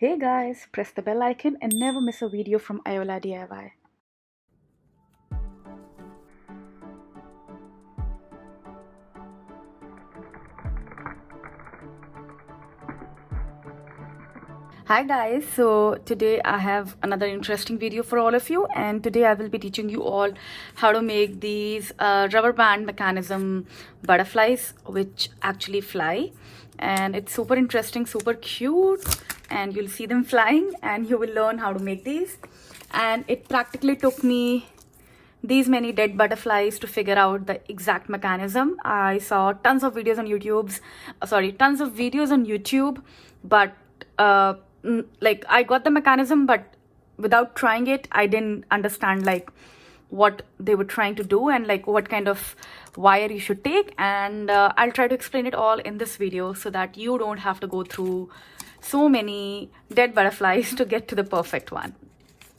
Hey guys, press the bell icon and never miss a video from Iola DIY. Hi guys, so today I have another interesting video for all of you, and today I will be teaching you all how to make these rubber band mechanism butterflies which actually fly. And it's super interesting, super cute, and you'll see them flying and you will learn how to make these. And it practically took me these many dead butterflies to figure out the exact mechanism. I saw tons of videos on tons of videos on YouTube, but like I got the mechanism, but without trying it, I didn't understand like what they were trying to do and like what kind of wire you should take. And I'll try to explain it all in this video so that you don't have to go through so many dead butterflies to get to the perfect one.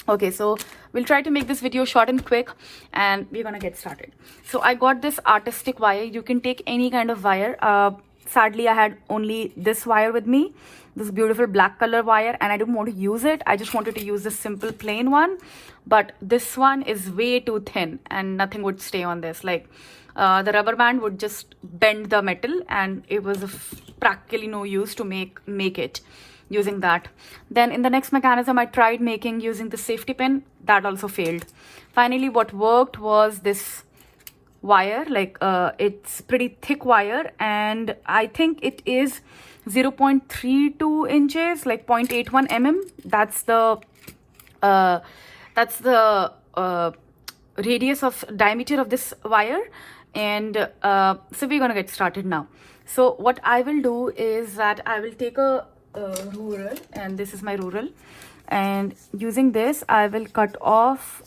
Okay, so we'll try to make this video short and quick, and we're gonna get started. So I got this artistic wire. You can take any kind of wire. Sadly, I had only this wire with me, this beautiful black color wire, and I didn't want to use it. I just wanted to use this simple plain one, but this one is way too thin and nothing would stay on this. Like the rubber band would just bend the metal, and it was of practically no use to make it using that. Then in the next mechanism I tried making using the safety pin. That also failed. Finally, what worked was this wire. Like it's pretty thick wire, and I think it is 0.32 inches, like 0.81 mm. That's the radius of diameter of this wire. And so we're gonna get started now. So what I will do is that I will take a ruler, and this is my ruler, and using this I will cut off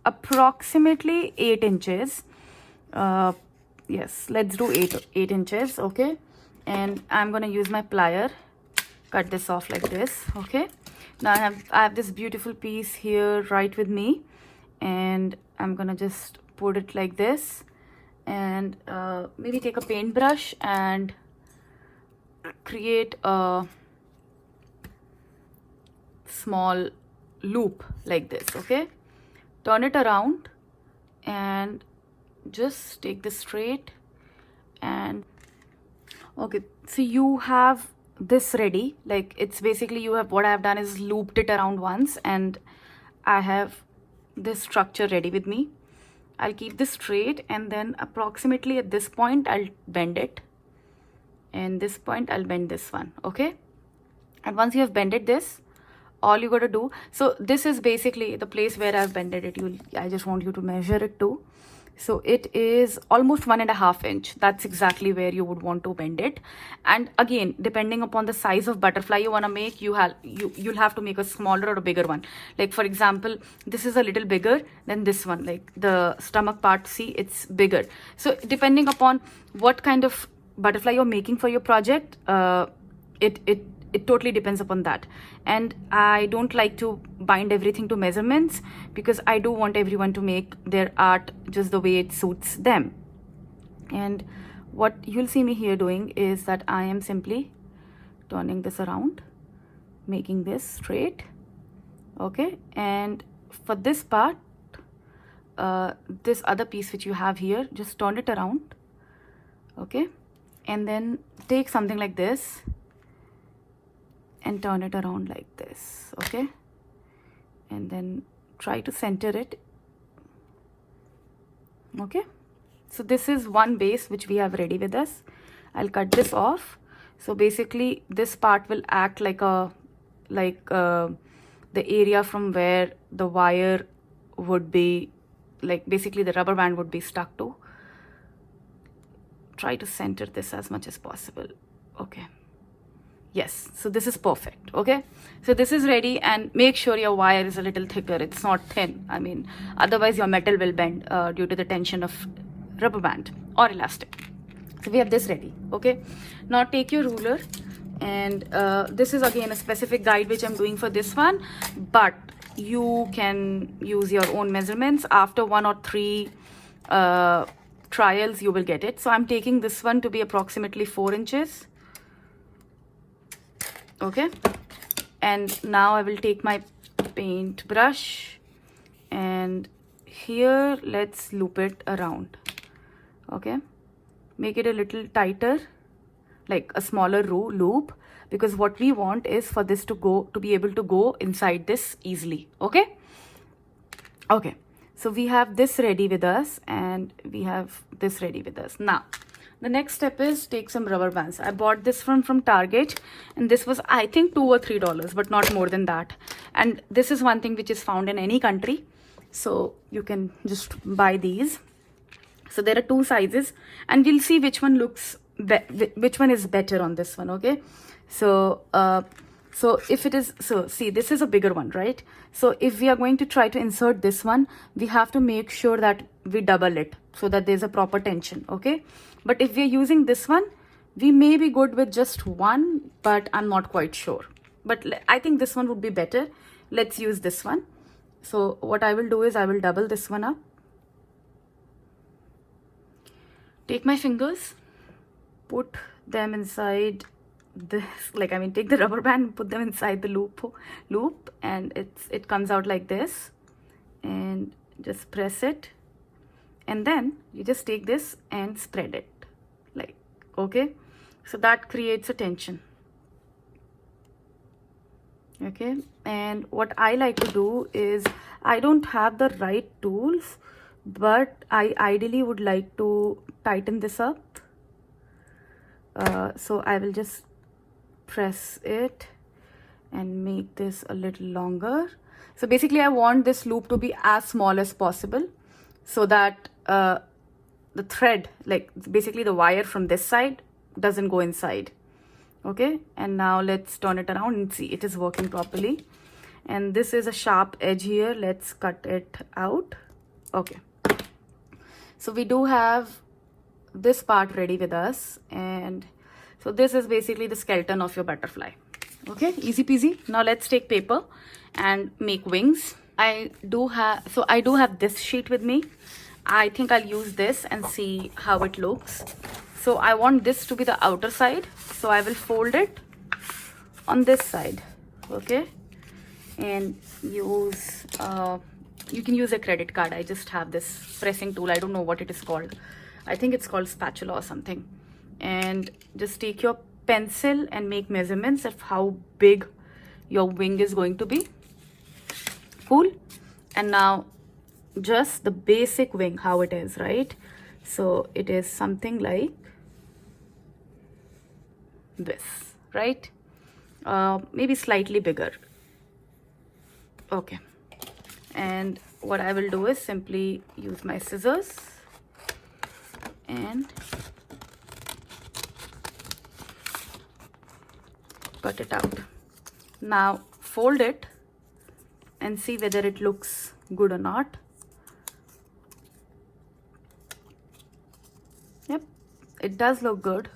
approximately 8 inches. Yes, let's do 8 inches. Okay, and I'm gonna use my plier, cut this off like this. Okay, now I have this beautiful piece here right with me, and I'm gonna just put it like this, and maybe take a paintbrush and create a small loop like this. Okay, turn it around and just take this straight. And okay, so you have this ready. Like it's basically, you have, what I have done is looped it around once, and I have this structure ready with me. I'll keep this straight, and then approximately at this point I'll bend it, and this point I'll bend this one. Okay, and once you have bended this, all you got to do, so this is basically the place where I've bended it. I just want you to measure it too. So it is almost 1.5 inch. That's exactly where you would want to bend it. And again, depending upon the size of butterfly you want to make, you'll have to make a smaller or a bigger one. Like for example, this is a little bigger than this one. Like the stomach part, see, it's bigger. So depending upon what kind of butterfly you're making for your project, it totally depends upon that. And I don't like to bind everything to measurements, because I do want everyone to make their art just the way it suits them. And what you'll see me here doing is that I am simply turning this around, making this straight. Okay, and for this part, this other piece which you have here, just turn it around. Okay, and then take something like this and turn it around like this. Okay, and then try to center it. Okay, so this is one base which we have ready with us. I'll cut this off. So basically this part will act like the area from where the wire would be, like basically the rubber band would be stuck to. Try to center this as much as possible. Okay, yes, so this is perfect. Okay, so this is ready, and make sure your wire is a little thicker. It's not thin. I mean, otherwise your metal will bend due to the tension of rubber band or elastic. So we have this ready. Okay, now take your ruler, and this is again a specific guide which I'm doing for this one, but you can use your own measurements. After 1 or 3 trials you will get it. So I'm taking this one to be approximately 4 inches. Okay, And now I will take my paint brush, and here let's loop it around. Okay, make it a little tighter, like a smaller loop, because what we want is for this to be able to go inside this easily. Okay, so we have this ready with us, and we have this ready with us. Now the next step is take some rubber bands. I bought this from Target, and this was, I think, $2 or $3, but not more than that. And this is one thing which is found in any country, so you can just buy these. So there are two sizes, and we'll see which one which one is better on this one. Okay, so if it is, so see, this is a bigger one, right? So if we are going to try to insert this one, we have to make sure that we double it so that there's a proper tension. Okay, but if we are using this one, we may be good with just one, but I'm not quite sure. But I think this one would be better. Let's use this one. So what I will do is I will double this one up. Take my fingers, put them inside this, like, I mean, take the rubber band, put them inside the loop, and it comes out like this, and just press it, and then you just take this and spread it, like, okay, so that creates a tension. Okay, and what I like to do is, I don't have the right tools, but I ideally would like to tighten this up. So I will just press it and make this a little longer. So basically I want this loop to be as small as possible, so that the thread, like basically the wire from this side, doesn't go inside. Okay, and now let's turn it around and see it is working properly. And this is a sharp edge here, let's cut it out. Okay, so we do have this part ready with us, and so this is basically the skeleton of your butterfly. Okay, easy peasy. Now let's take paper and make wings. I do have this sheet with me. I think I'll use this and see how it looks. So I want this to be the outer side, so I will fold it on this side. Okay, and use you can use a credit card. I just have this pressing tool, I don't know what it is called. I think it's called spatula or something. And just take your pencil and make measurements of how big your wing is going to be. Cool. And now just the basic wing, how it is, right? So it is something like this, right? Maybe slightly bigger. Okay, and what I will do is simply use my scissors and cut it out. Now fold it and see whether it looks good or not. Yep, it does look good.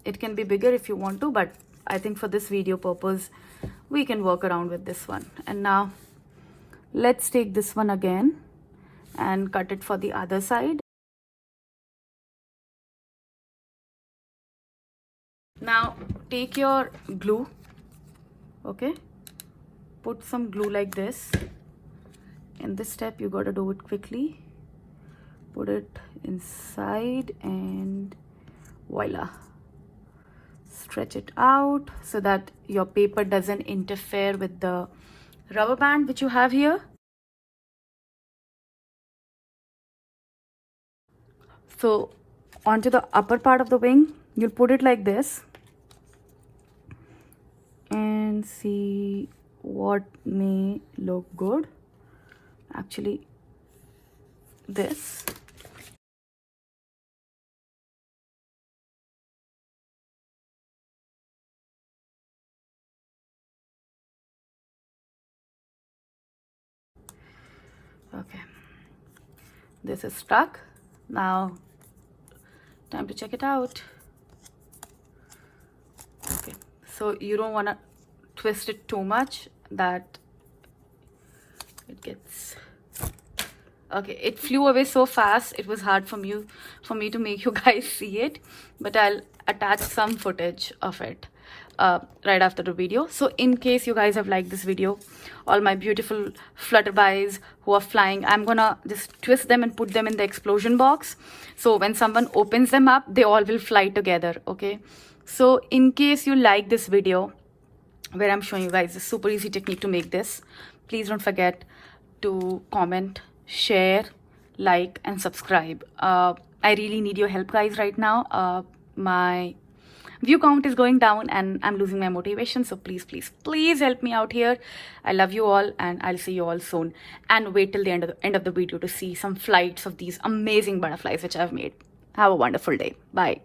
It can be bigger if you want to, but I think for this video purpose we can work around with this one. And now let's take this one again and cut it for the other side. Now take your glue, okay, put some glue like this. In this step you got to do it quickly. Put it inside and voila, stretch it out so that your paper doesn't interfere with the rubber band which you have here. So onto the upper part of the wing, you'll put it like this and see what may look good. Actually, this. Okay, this is stuck. Now time to check it out. Okay, so you don't want to twist it too much that it gets, okay, it flew away so fast it was hard for me to make you guys see it, but I'll attach some footage of it. right after the video. So in case you guys have liked this video, all my beautiful flutterbies who are flying, I'm gonna just twist them and put them in the explosion box. So when someone opens them up, they all will fly together, okay? So in case you like this video, where I'm showing you guys this super easy technique to make this, please don't forget to comment, share, like, and subscribe. I really need your help, guys, right now. My view count is going down and I'm losing my motivation, so please, please, please help me out here. I love you all, and I'll see you all soon. And wait till the end of the video to see some flights of these amazing butterflies which I've made. Have a wonderful day. Bye.